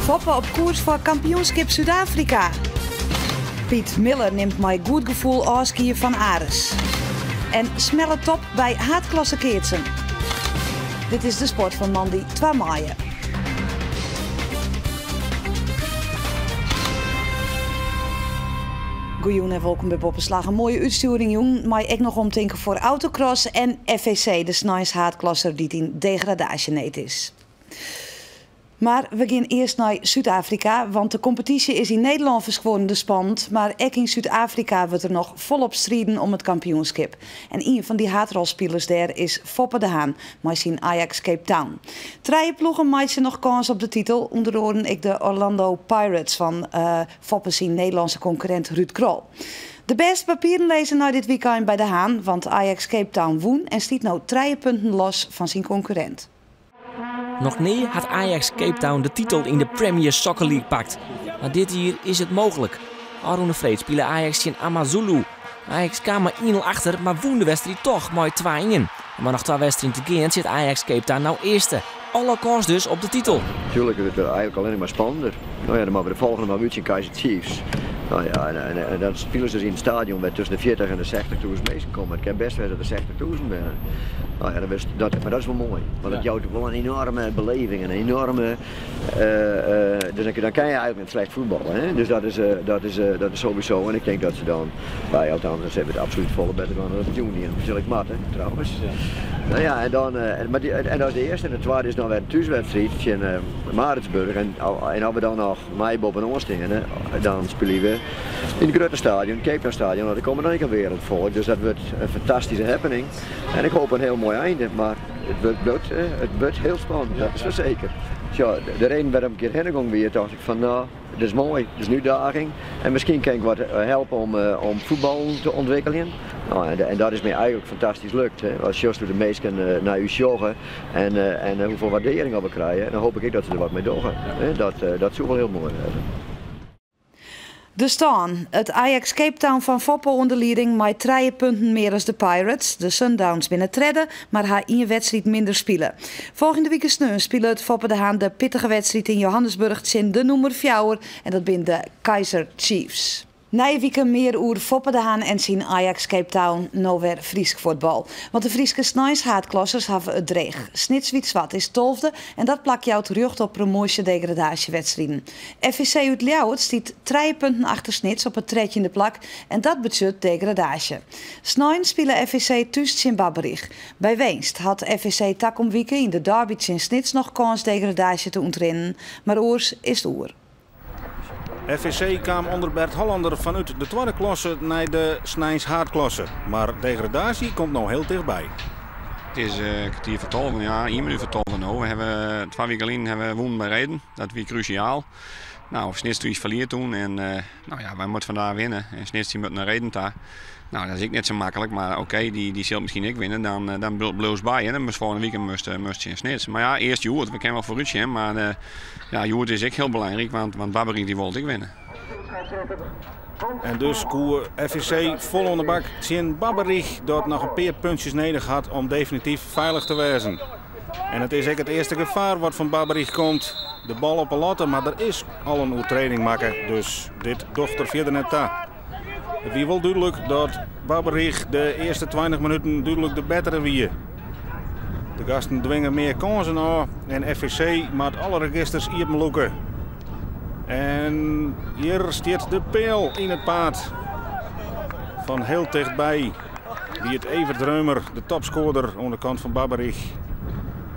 Foppen op koers voor kampioenschap Zuid-Afrika. Piet Miller neemt mij goed gevoel afskiën van Ares. En smelle top bij haatklasse keertsen. Dit is de sport van Mandy 2 maaien. Goeien en welkom bij Boppenslag. Een mooie uitsturing, jong. Maar ik nog omdenken voor autocross en FVC, de snijs haatklasser die in degradatie net is. Maar we gaan eerst naar Zuid-Afrika, want de competitie is in Nederland verschoren spannend. Maar ook in Zuid-Afrika wordt er nog volop strijden om het kampioenschap. En een van die haatrolspelers daar is Foppe de Haan, met zijn Ajax Cape Town. 3 ploegen maken nog kans op de titel, onder andere ik de Orlando Pirates van Foppe zijn Nederlandse concurrent Ruud Krol. De beste papieren lezen naar dit weekend bij de Haan, want Ajax Cape Town woen en stiet nou 3 punten los van zijn concurrent. Nog nie had Ajax Cape Town de titel in de Premier Soccer League pakt. Maar dit hier is het mogelijk. Arun de Vreed speelde Ajax in AmaZulu. Ajax kwam maar 1-0 achter, maar woen de wedstrijd toch mooi 2-1. Maar nog 2 wedstrijden te gaan zit Ajax Cape Town nou eerste. Alle kans dus op de titel. Natuurlijk is het eigenlijk alleen maar spannender. Nou ja, dan maken we de volgende maar uit in Kaizer Chiefs. Nou ja, en dan spelen ze in het stadion met tussen de 40 en de 60.000 mensen komen. Het kan best wel dat er 60.000 zijn. Nou ja, maar dat is wel mooi. Want het jouwt wel een enorme beleving, een enorme. Dus dan kan je eigenlijk met slecht voetballen. Hè? Dus dat is sowieso. En ik denk dat ze dan bij althans hebben het absoluut volle beter dan de junior. Dat is mat, hè, trouwens. Ja. Nou ja, en dat is de eerste. En de tweede is dan weer een thuiswedstrijd in Maritzburg. En als we dan nog Meijbob en Oostingen, dan spelen we in het grote stadion, Cape Town stadion. Nou, daar komen dan ook een wereld voor. Dus dat wordt een fantastische happening. En ik hoop een heel mooi einde, maar het wordt heel spannend, dat is wel zeker. Dus ja, de reden waarom ik hier heen ging weer, dacht ik van nou, dat is mooi, dat is nu uitdaging. En misschien kan ik wat helpen om voetbal te ontwikkelen. Nou, en dat is mij eigenlijk fantastisch lukt. Hè. Als je de meesten naar u joggen en hoeveel waardering we krijgen, dan hoop ik dat ze er wat mee doen. Dat zou wel heel mooi zijn. De staan. Het Ajax Cape Town van Foppe onder leiding met 3 punten meer als de Pirates. De Sundowns binnen treden, maar haar 1 wedstrijd minder spelen. Volgende week spelen het Foppe de Haan de pittige wedstrijd in Johannesburg in de nummer 4 en dat zijn de Kaizer Chiefs. Na weken meer oer Foppe de Haan en zijn Ajax Cape Town nou weer Friesk voetbal. Want de Frieske snijs haatklassers hebben het dreig. Snitswiet-zwart is 12e en dat plak jou terug op promotie degradatiewedstrijden. FVC uit Ljouwert stiet 3 punten achter Snits op het 3e plak en dat betekent degradatie. Snijn spelen FVC thuis in Babberich. Bij Weenst had FVC takom weken in de derby in Snits nog kans degradatie te ontrennen, maar oors is het oer. FVC kwam onder Bert Hollander vanuit de 2e klasse naar de Snijns haatklasse. Maar degradatie komt nou heel dichtbij. Het is een kwartier voor 12, ja, 1 minuut voor 12 nou. We hebben 2 weken geleden hebben we wonnen bij Reden. Dat was cruciaal. Nou, Snits is verlierd toen en nou ja, wij moeten vandaag winnen. En Snits moet naar Reden daar. Nou, dat is niet zo makkelijk, maar oké, die zal misschien ik winnen. Dan bloos bij en dan moest volgende week moest je in Snits. Maar ja, eerst Joert, we kennen wel voor Ruudje, maar ja, Joert is ook heel belangrijk, want Babberich die wilde ik winnen. En dus koer FVC vol onder bak zien Babberich dat nog een paar puntjes nodig had om definitief veilig te wezen. En het is ook het eerste gevaar wat van Babberich komt. De bal op een lotte, maar er is al een oertreding maken, dus dit docht er verder net aan. Het is wel duidelijk dat Babberich de eerste 20 minuten duidelijk de betere wie. De gasten dwingen meer kansen aan en FVC maakt alle registers hier beloeken. En hier staat de pijl in het paard. Van heel dichtbij. Wie het Evert Reumer, de topscorer aan de kant van Babberich.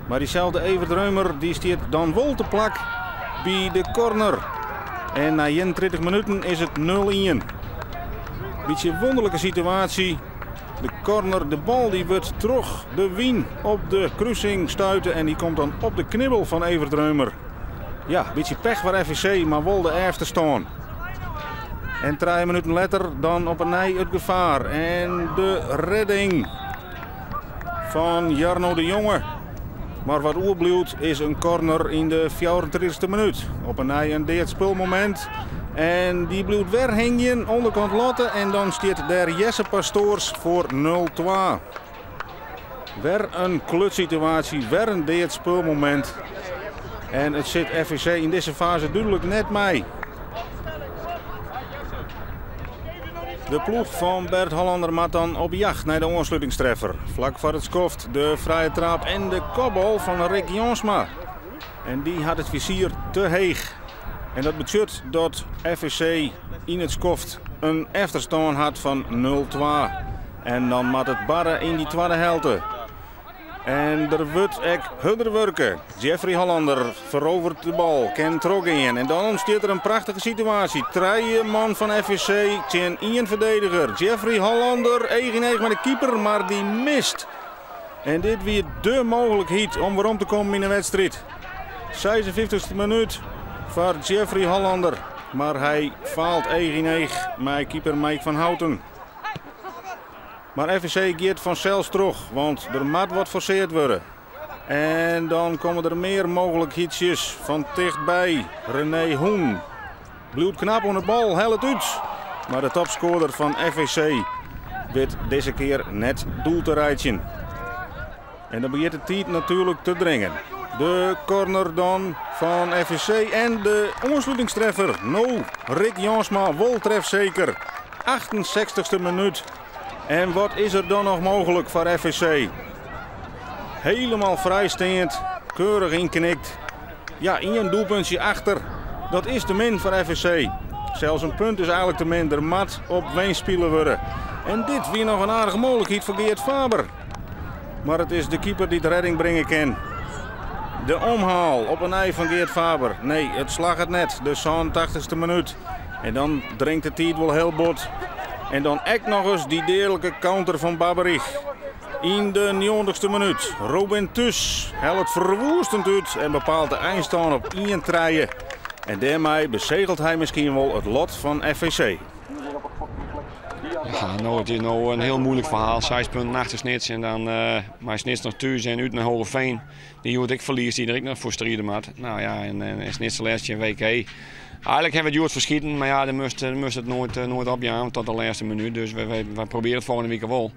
Maar diezelfde Evert Reumer die staat dan wel te plak bij de corner. En na 31 minuten is het 0-1. Beetje een wonderlijke situatie. De corner, de bal die wordt terug de wien op de kruising stuiten en die komt dan op de knibbel van Evert Reumer. Ja, een beetje pech voor FVC, maar wel de eerste staan. En 3 minuten later dan op een nij het gevaar. En de redding van Jarno de Jonge. Maar wat oerbluwt is een corner in de 34e minuut. Op een nij een deert spulmoment. En die blijft weer hingen, onderkant Lotte. En dan staat daar Jesse Pastoors voor 0-2. Weer een klutsituatie, weer een deert spulmoment. En het zit FVC in deze fase duidelijk net mee. De ploeg van Bert Hollander maakt dan op jacht naar de ontsluitingstreffer. Vlak voor het skoft de vrije trap en de kopbal van Rick Jonsma. En die had het vizier te heeg. En dat betekent dat FVC in het skoft een achterstand had van 0-2. En dan moet het barren in die tweede helte. En er wordt ook harder werken. Jeffrey Hollander verovert de bal, kan trok in. En dan ontstaat er een prachtige situatie. 3 man van FVC tegen 1 verdediger. Jeffrey Hollander, 1-1 met de keeper, maar die mist. En dit weer de mogelijkheid om weer om te komen in de wedstrijd. 56e minuut voor Jeffrey Hollander. Maar hij faalt 1-1 met keeper Mike van Houten. Maar FVC gaat vanzelfs terug, want er moet wat forceerd worden. En dan komen er meer mogelijkheidjes van dichtbij. René Hoen bloedt knap aan de bal, heel het uit. Maar de topscorer van FVC weet deze keer net doel te rijden. En dan begint de tijd natuurlijk te dringen. De corner dan van FVC en de ontsluitingstreffer. Rick Jonsma wol treft zeker. 68e minuut. En wat is er dan nog mogelijk voor FVC? Helemaal vrijstaand, keurig inknikt. Ja, 1 doelpuntje achter. Dat is te min voor FVC. Zelfs een punt is eigenlijk te min. Er moet op Ween spelen worden. En dit weer nog een aardige mogelijkheid voor Geert Faber. Maar het is de keeper die de redding brengen kan. De omhaal op een ei van Geert Faber. Nee, het slag het net. De 80ste minuut. En dan dringt de tijd wel heel bot. En dan echt nog eens die deerlijke counter van Babberich. In de 90ste minuut. Robin Tus helpt verwoestend uit en bepaalt de eindstand op 1-3. En daarmee bezegelt hij misschien wel het lot van FVC. Ja, het is nou een heel moeilijk verhaal. 6 punten achter Snits en dan maar Snits nog thuis en uit naar Hogeveen. Die wordt ik verliest, die er ik nog voor strijden moet. Nou ja, en Snits de laatste week. Eigenlijk hebben we het verschieten, maar ja, dan moest het nooit opjagen tot de laatste minuut. Dus we proberen het volgende week wel.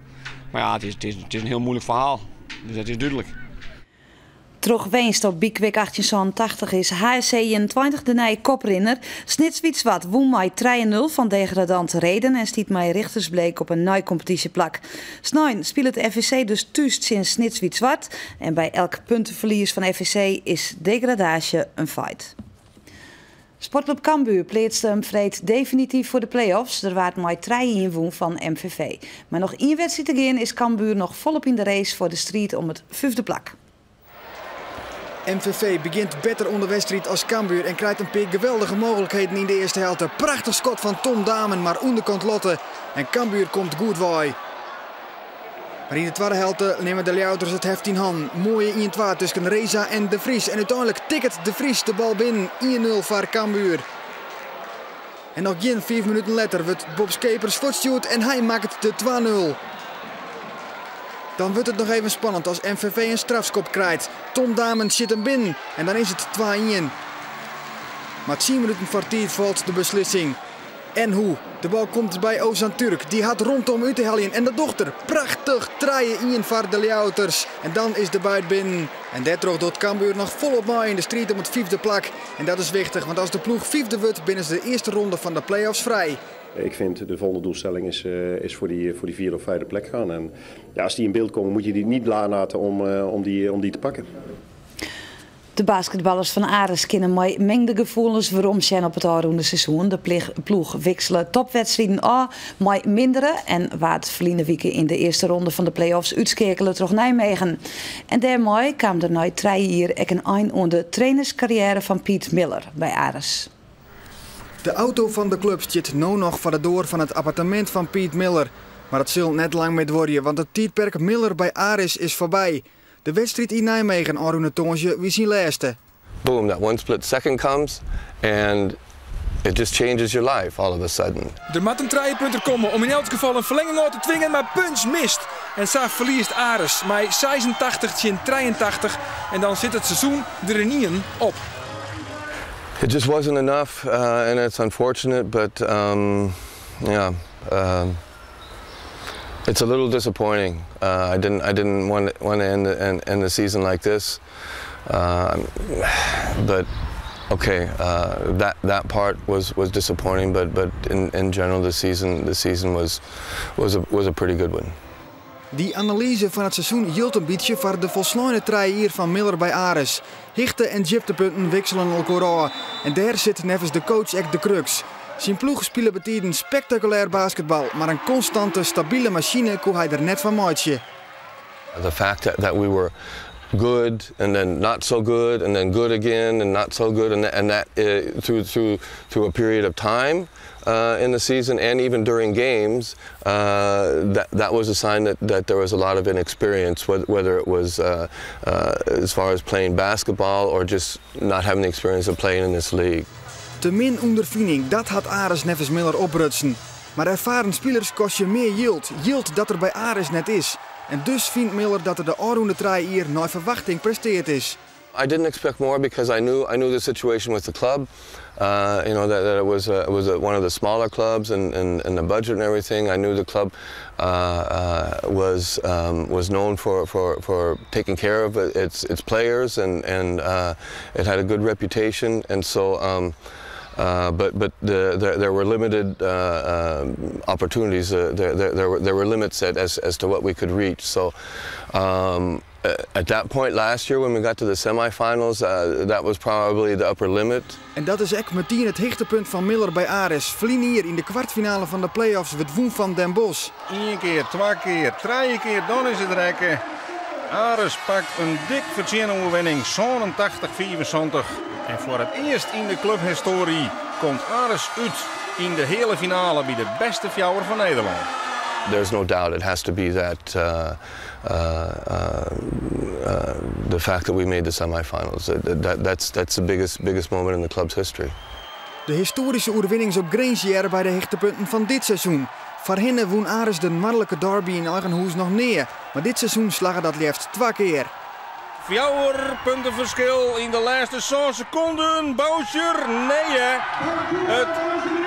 Maar ja, het is een heel moeilijk verhaal. Dus dat is duidelijk. Terug winst op Biekwik 1880 is HSC 21 de nieuwe koprinner. Snitswiet woon mij 3-0 van degradante Reden en stiet mij Richtersbleek op een nieuw competitieplak. Snijn speelt het FVC dus thuis sinds Snitswiet zwart. En bij elk puntenverlies van FVC is degradatie een feit. Sportclub Cambuur plaatste hem vreed definitief voor de play-offs. Er waard maar 3 inwoon van MVV. Maar nog 1 wedstrijd te gaan is Cambuur nog volop in de race voor de strijd om het 5e plak. MVV begint beter onder wedstrijd als Cambuur en krijgt een paar geweldige mogelijkheden in de eerste helft. Prachtig schot van Tom Damen, maar onderkant Lotte. En Cambuur komt goed waai. Maar in de tweede helft nemen de Ljouters het heft in hand. Mooie 1-2 tussen Reza en De Vries. En uiteindelijk tikt De Vries de bal binnen. 1-0 voor Cambuur. En nog geen 5 minuten later wordt Bob Schepers voortstuurd en hij maakt de 2-0. Dan wordt het nog even spannend als MVV een strafschop krijgt. Tom Damen zit hem binnen en dan is het 2-1. Maar 10 minuten voor tijd valt de beslissing. En hoe? De bal komt bij Ozan Turk. Die had rondom uit te halen. En de dochter. Prachtig draaien in voor de Ljouters. En dan is de buit binnen. En daardoor doet Cambuur nog volop mee in de strijd om het 5e plak. En dat is wichtig, want als de ploeg 5e wordt, binnen ze de eerste ronde van de play-offs vrij. Ik vind de volgende doelstelling is voor die 4e of 5e plek gaan. En ja, als die in beeld komen, moet je die niet laten om die te pakken. De basketballers van Ares kunnen met mengde gevoelens waarom zijn op het aanroende seizoen. De ploeg wisselen topwedstrijden aan met mindere en waar het verleden week in de eerste ronde van de play-offs uitschakelen terug Nijmegen. En daarmee kwam er na 3 jaar een eind aan de trainerscarrière van Piet Miller bij Ares. De auto van de club zit nu nog voor de deur van het appartement van Piet Miller. Maar het zal net lang mee worden, want het tijdperk Miller bij Ares is voorbij. De wedstrijd in Nijmegen, Arune Tonsje, wie zien laatste. Boom, that 1 split second comes and it just changes your life all of a sudden. Er moet een 3 punten komen om in elk geval een verlenging uit te dwingen, maar Punch mist. En zo verliest Ares met 86-83 en dan zit het seizoen er niet op. It just wasn't enough and it's unfortunate, but it's a little disappointing. I didn't want to end the season like this. But okay, that part was disappointing. But in general, the season was a pretty good one. Die analyse van het seizoen hield een beetje voor de volslaande trein hier van Miller bij Aris. Hichte en dieptepunten wisselen elkaar aan. En daar zit nevens de coach echt de crux. Zijn ploeg spelen betiden spectaculair basketbal, maar een constante, stabiele machine kon hij er net van maken. The fact that we were good and then not so good and then good again and not so good and that through a period of time in the season and even during games, that was a sign that there was a lot of inexperience, whether it was as far as playing basketball or just not having the experience of playing in this league. Te min ondervinding, dat had Aris nevens Miller oprutsen. Maar ervaren spelers kost je meer yield dat er bij Aris net is. En dus vindt Miller dat er de aanroende trein hier naar verwachting presteerd is. I didn't expect more because I knew the situation with the club. You know that it was one of the smaller clubs and the budget and everything. I knew the club was known for taking care of its players and it had a good reputation. And so. But there were limited opportunities. There were limits as to what we could reach. So at that point last year, when we got to the semifinals, that was probably the upper limit. En dat is echt meteen het hoogtepunt van Miller bij Aris. Verlien hier in de kwartfinale van de play-offs het woen van Den Bosch. 1 keer, 2 keer, 3 keer, dan is het rekken. Aris pakt een dik verdiende overwinning, 87-74. En voor het eerst in de clubhistorie komt Aris uit in de hele finale bij de beste fjouwer van Nederland. There's no doubt it has to be that the fact that we made the semifinals. That's the biggest moment in the club's history. De historische overwinning op Granger bij de hoogtepunten van dit seizoen. Voor hen won Aris de mannelijke derby in eigen huis nog neer. Maar dit seizoen slagen dat liefst 2 keer. 4 puntenverschil in de laatste 6 seconden. Boucher, nee hè. Het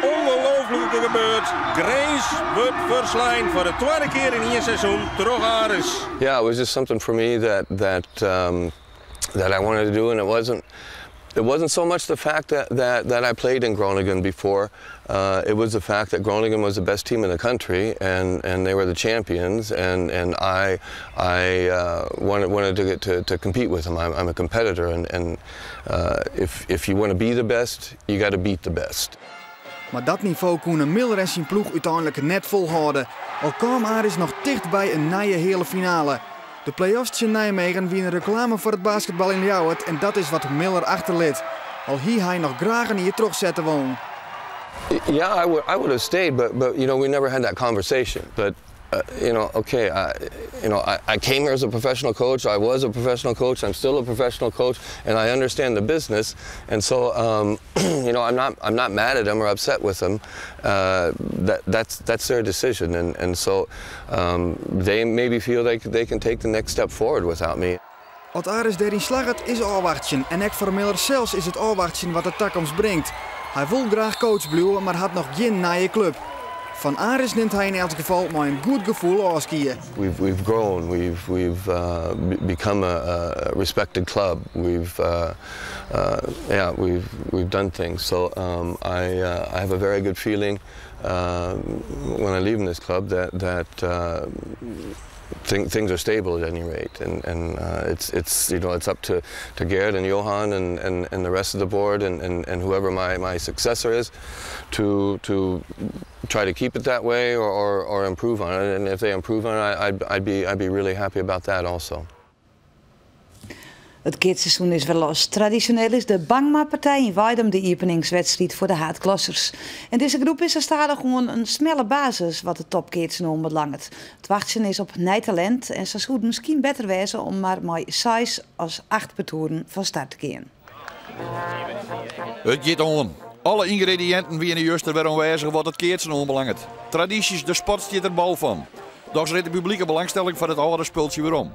ongelooflijke gebeurt. Grace wordt verslaan voor de 2e keer in 1 seizoen. Terug Aris. Yeah, it was just something for me that I wanted to do, and it wasn't so much the fact that I played in Groningen before. It was the fact that Groningen was the best team in the country, and they were the champions, and I wanted to get to compete with them. I'm a competitor, and if you want to be the best, you got to beat the best. Maar dat niveau konden Miller en zijn ploeg uiteindelijk net volhouden. Al kwam Aris nog dichtbij een nieuwe hele finale. De play-offs in Nijmegen winnen reclame voor het basketbal in Ljouwert en dat is wat Miller achterliet. Al hier hij nog graag een hier terugzetten woon. Yeah, I would have stayed, but you know we never had that conversation. But you know, okay, I came here as a professional coach. I was a professional coach. I'm still a professional coach, and I understand the business. And so, you know, I'm not mad at them or upset with them. That's their decision, and so they maybe feel they can take the next step forward without me. Wat Aris daarin slaagt is afwachten. En ook voor Miller zelfs is het afwachten wat de toekomst brengt. Hij wil graag coach blijven, maar had nog geen nieuwe club. Van Aris neemt hij in elk geval maar een goed gevoel afskiën. We've grown. We've become a respected club. We've done things. So I have a very good feeling when I leave in this club that things are stable at any rate, and it's you know it's up to Gerd and Johan and the rest of the board and whoever my successor is to try to keep it that way or improve on it, and if they improve on it, I'd be really happy about that also. Het kidseizoen is wel los. Traditioneel is de Bangma-partij in Weidum de openingswedstrijd voor de haatklassers. En deze groep is er stadig gewoon een smelle basis wat de topkids noemen belangt. Het wachten is op talent en ze zouden misschien beter wezen om maar met 6 als 8 betoeren van start te keren. Het gaat on. Alle ingrediënten wie in de juiste weer aanwezig wat het kidseizoen belangt. Tradities, de sport staat er bal van. Dat is de publieke belangstelling van het oude spultje weer om.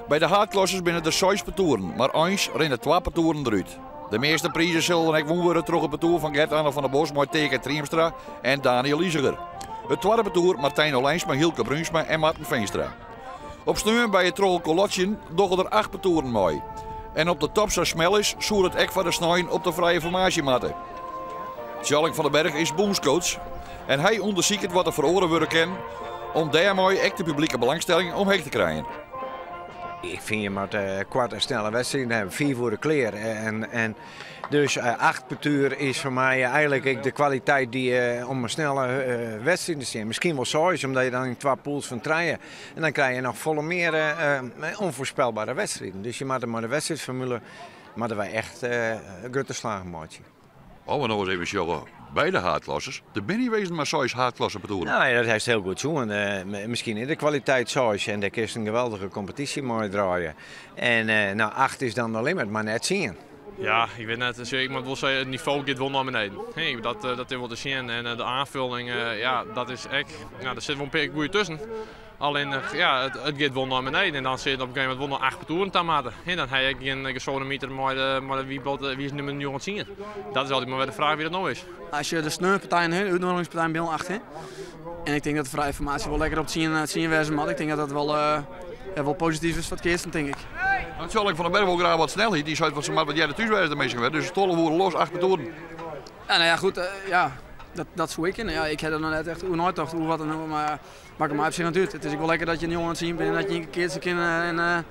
Bij de haatklassers binnen de 6 petoeren, maar eens rennen 2 petoeren eruit. De meeste prijzen zullen ik worden terug op het toer van Gert-Anne van der Bos, Teke Triemstra en Daniel Liesiger. Het tweede petoer Martijn Olijnsma, Hielke Bruinsma en Marten Veenstra. Op steun bij het Troll Colotjen doggen er 8 petoeren mooi. En op de top zo snel is, zoer het ek van de snijden op de vrije formatiematten. Tjalling van den Berg is bondscoach en hij onderzoekt wat er voor oren worden kan om daarmee echt de publieke belangstelling omheen te krijgen. Ik vind je moet kwart en snelle wedstrijden hebben, 4 voor de kleer. En dus 8 per uur is voor mij eigenlijk de kwaliteit die om een snelle wedstrijd te zien. Misschien wel zo is, omdat je dan in 2 pools van 3. En dan krijg je nog volle meer onvoorspelbare wedstrijden. Dus je moet maar de wedstrijdformule moeten wij echt grote slagen maken. Oh, we nou eens even zeggen, bij de haatklassers. De ben niet wezen maar 6 haatklassen bedoelen. Nou ja, dat heeft heel goed zo. En, misschien in de kwaliteit 6 en daar kun je een geweldige competitie mooi draaien. En nou 8 is dan de limit, maar net zien. Ja, ik weet net, dus ik moet wel zeggen, het niveau gaat wel naar beneden. Hey, dat is wel te zien en de aanvulling, ja, dat is echt, nou, daar zit wel een beetje goeie tussen. Alleen, ja, het gaat wel naar beneden en dan zit je op een gegeven moment wel nog 8 toeren te maken. En dan heb je een gesodemieter maar wie is nummer 910. Dat is altijd maar weer de vraag wie dat nou is. Als je de sneeuwpartijen hebt, uitnodigingspartijen bij 8 hè. En ik denk dat de vrije informatie wel lekker op het zien wezen mag. Ik denk dat dat wel positief is voor het kerst, denk ik. Het zal ik van den Berg wel graag wat snelheid. Die zei van ze maar wat jij de thuiswijze ermee geweest. Dus tollen woorden los 8 toeren. Ja, nou ja, goed, ja. Dat zou ik in. Ja, ik heb er nog net echt nooit gedacht hoe wat en hoe, maar maakt me op zich natuurlijk. Het is ook wel lekker dat je een jongen aan het zien bent en dat je een keertje kan en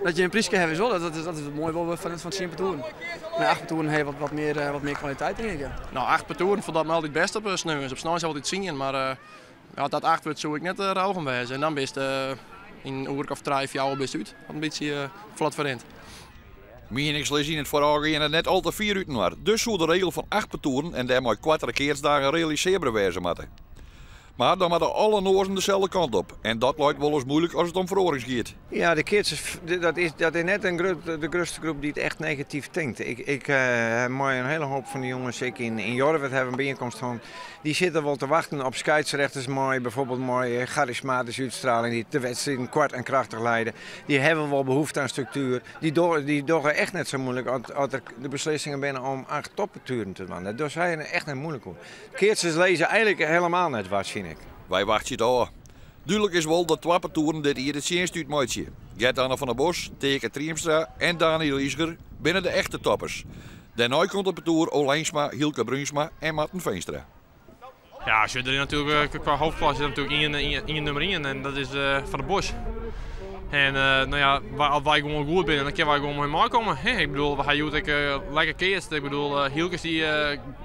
dat je een prijsje hebt. Dat is het mooie wel van het zien per toeren. Maar 8 per toeren heeft wat meer kwaliteit, denk ik. Ja. Nou, 8 per toeren vond dat me altijd best op sneeuw. Op snel is altijd zien, maar ja, dat 8 wordt zou ik net rauw van wezen. En dan best in een uur of 3, 4 best uit. Wat een beetje vlot verrend. Meeniks lees in het vooral en het net al te 4 uur was. Dus zou de regel van 8 per toeren en daarmee 4 keersdagen realiseerbaar wezen moeten. Maar dan moeten alle Noorzen dezelfde kant op. En dat lijkt wel eens moeilijk als het om verorings gaat. Ja, de kids, dat is net de grootste groep die het echt negatief denkt. Ik heb een hele hoop van die jongens, ik in Jorwet hebben een bijeenkomst van. Die zitten wel te wachten op scheidsrechters, bijvoorbeeld mooie charismatische uitstraling, die de wedstrijd kwart en krachtig leiden. Die hebben wel behoefte aan structuur. Die doen echt net zo moeilijk als de beslissingen binnen om 8 toppeturen te doen. Dat zijn echt net moeilijk hoor. Kids lezen eigenlijk helemaal net wat, vind ik. Wij wachten het al. Duidelijk is wel dat 2 toeren dit hier het zinst uitmaatje. Gert-Anne van der Bos, Teke Triemstra en Daniel Isger binnen de echte toppers. Daarna komt op de toer Olijnsma, Hielke Bruinsma en Marten Veenstra. Ja, als je er natuurlijk qua hoofdklasse natuurlijk in nummer 1 en dat is Van der Bos. En nou ja, als wij gewoon goed zijn, dan kunnen wij gewoon mooi maken. Ik bedoel, hij doet lekker keest. Ik bedoel, Hielkes die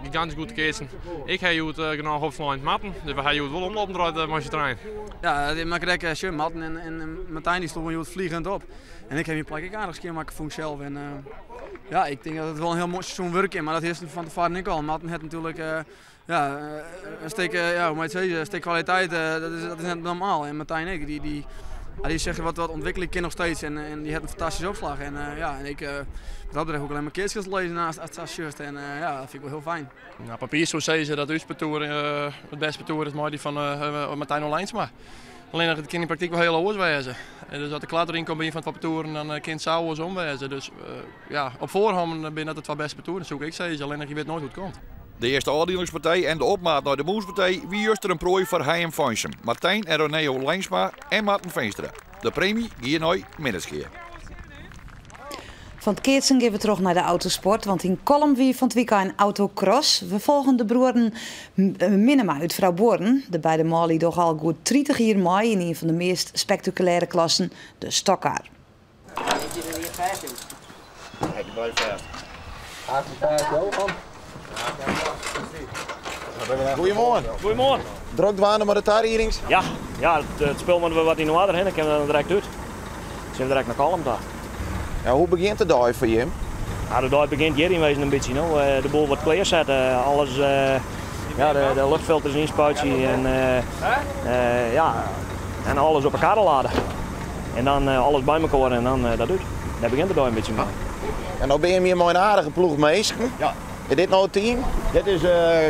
gigantisch goed keesten. Ik heb genoeg opslaan Matten. Dus hij doet wel omlopen eruit met je trein. Ja, dat maakt lekker schön. Matten en Martijn die stond gewoon vliegend op. En ik heb hier plek aardig keer maken voor mezelf. En ja, ik denk dat het wel een heel mooi seizoen werk is, maar dat heeft van tevoren niet al. Matten heeft natuurlijk ja, een steek kwaliteit, dat is net normaal. En Martijn ik, die zegt wat ontwikkeling kan nog steeds en die heeft een fantastische opslag. En ja, en ik dat er ook alleen maar keertjes lezen naast het shirt en ja, dat vind ik wel heel fijn. Nou, papier zou zeggen dat Uspetoer het beste toer is, maar die van Martijn Olijnsma. Alleen dat het in de praktijk wel heel hoog wezen. En dus als de klaar erin komt bij een van het toeren, dan kan het zo eens omwezen. Dus ja, op voorhand ben dat het wat beste toeren, zoek ik zeggen. Alleen dat je weet nooit hoe het komt. De eerste afdelingspartij en de opmaat naar de Moespartij wie juist er een prooi voor Heim Fonsum. Martijn en René Olijnsma en Marten Veenstra. De premie hier nooit minneskeer. Van het keertsen gaan we terug naar de autosport, want in Kolm wie van het weekend een autocross. We volgen de broeren Minema uit Vrouwboren. De beide Molly toch al goed 30 jaar mee in een van de meest spectaculaire klassen, de Stokkaar. Goedemorgen. Goedemorgen. Druk waren met de tarierings? Ja, het spul moeten we wat in water heen, dan kunnen we dan direct uit. Dan zijn we direct naar Kolm daar. Ja, hoe begint de dag voor je? Ja, de dag begint hier in wezen een beetje. De boel wordt klaarzetten, alles, ja, de luchtfilters inspuiten en alles op elkaar laden. En dan alles bij elkaar en dan dat doet. Daar begint de dag een beetje mee. En dan ben je hier mooi een aardige ploeg mee. Ja. Is dit nou het team? Dit is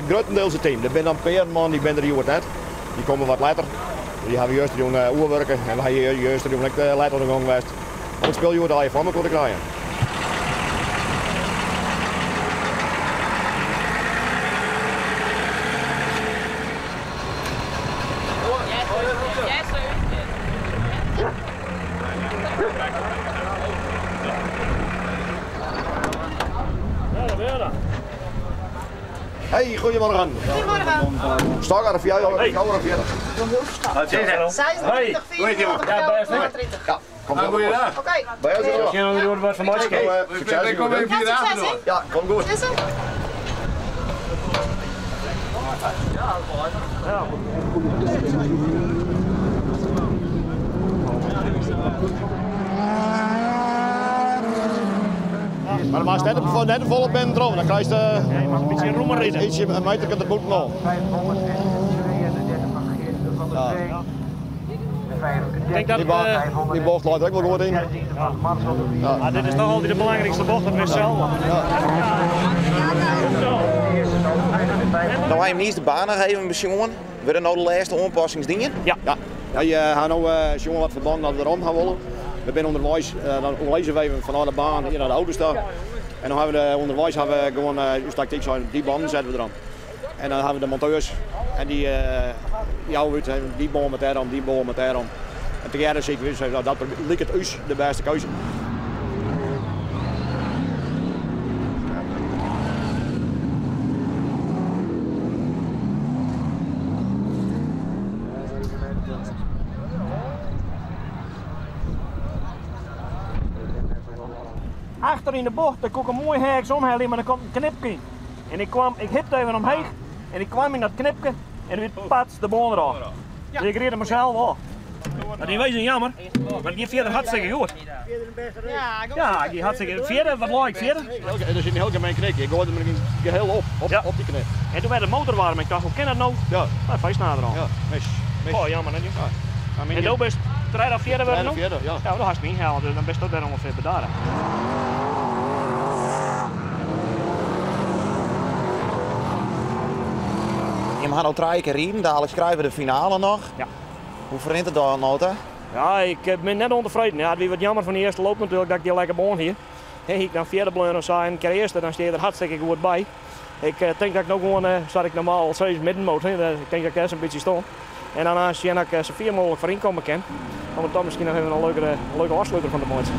grotendeels het team. Er zijn dan Peerman, die ben er hier net. Die komen wat later. Die hebben juist doen oerwerken en wij juist doen later aan de gang geweest. Om het speel al je van me te krijgen. Hey, goedemorgen. Goedemorgen. Stakker of jij al? Hey. Jouw of jij? Wat is het? 26, 24, 25. Ja, kom maar. Goeiedag. Oké. Bij jou zo. Misschien doen we wat van Maaske. Ik kom even hier achter door. Ja, kom goed. Is het? Maar als je net volop bent erom, dan krijg je een beetje roemer in. Ietsje een meter de boek nog. Ik denk dat die bocht laat ook wel goed in. Ja, dit is toch altijd de belangrijkste bocht, dat is zelf. Nou, hij hem niet de banen geven met jongen. Willen nou de laatste aanpassingsdingen? Ja. Je gaat nou jongen wat verband dat we erom gaan willen. We zijn onderwijs, dan lezen wij vanuit de baan hier naar de auto staan. En dan hebben we de onderwijs gewoon, dus tactiek zijn, die banden zetten we eraan. En dan hebben we de monteurs en die die bal met daarom, die bal met daarom. En tegen zie ik weer, dat lijkt het us de beste keuze. Achter in de bocht, daar kon ik een mooi heks omhalen, maar dan komt een knipje. En ik hipte even omheen en ik kwam in dat knipje en weer pats de boon eraf. Dus ik reed mezelf al. Maar die wezen jammer, maar die verder hartstikke goed. Ja, die hartstikke verder, wat leuk verder. Er zit een heel gemeen knik, ik hoorde hem geheel op die knip. En toen werd de motor warm, ik dacht, hoe kan dat nou? Ja. Nou, feest nader al. Ja, mis. Oh, jammer hè. Ja. En toen best 3 of 4 werden nog? Ja, dat had je niet gehaald, dus dan best ook daar ongeveer bedaren. Je gaat nou 3 keer rijden, dadelijk schrijven we de finale nog. Ja. Hoe verrent het dan, Nota? Ja, ik ben net ontevreden. Ja, het was wat jammer van de eerste loop natuurlijk dat ik die lekker begon hier. Ik dan vierde bleuren zei en keer eerste, dan steed er hartstikke goed bij. Ik denk dat ik nog gewoon, zat ik normaal al 6 middenmoot, ik denk dat ik eerst een beetje stond. En daarna zie ik zoveel mogelijk voor inkomen kan. Dan we dan misschien nog even een leuke afsluiter van de mooiste.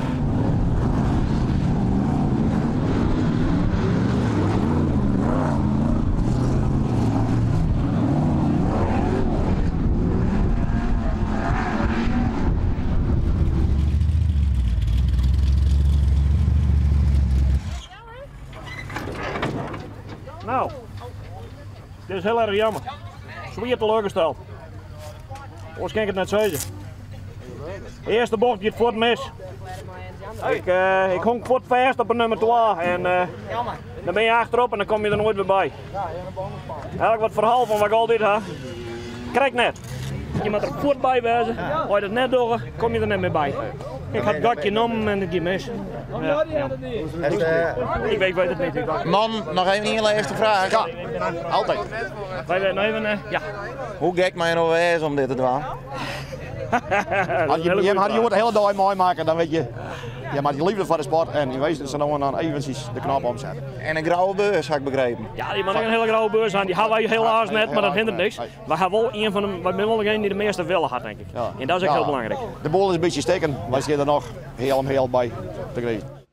Nou, dit is heel erg jammer. Zwier teleurgesteld. Anders kan ik het net zeggen. De eerste bocht gaat voor het mis. Ik hong voor het vast op een nummer 2 en dan ben je achterop en dan kom je er nooit meer bij. Eigenlijk wat verhaal van wat ik al dit had. Krijg net. Je moet er voort bij wezen. Als je het net door, kom je er net meer bij. Ik had het gatje genomen en het ging mis. Ja. Ik weet het niet. Man, nog even een eerste vraag. Ja, altijd. Wij werden even, ja. Hoe gek mij nou is om dit te doen? Als je de hele dag mooi maken, dan weet je, je maakt je liefde voor de sport en je weet dat ze dan eventjes de knop omzetten. En een grauwe beurs, heb ik begrepen. Ja, die man een hele grauwe beurs aan. Die hebben wij helaas net, maar dat hindert niks. We hebben wel een van de, wij zijn wel degene die de meeste willen had, denk ik. Ja. En dat is ook heel belangrijk. De bol is een beetje steken, maar je er nog heel bij te krijgen.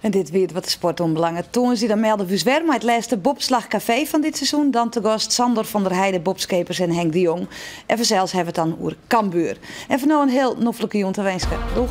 En dit weet wat de sport onbelangrijk. Toen ze dan melden we weer met het laatste bobslagcafé van dit seizoen. Dan te gast Sander van der Heijden, Bobskepers en Henk de Jong. En vanzelfs hebben we het dan over Cambuur. En voor nu een heel noffelijke jongen te wensen. Doeg!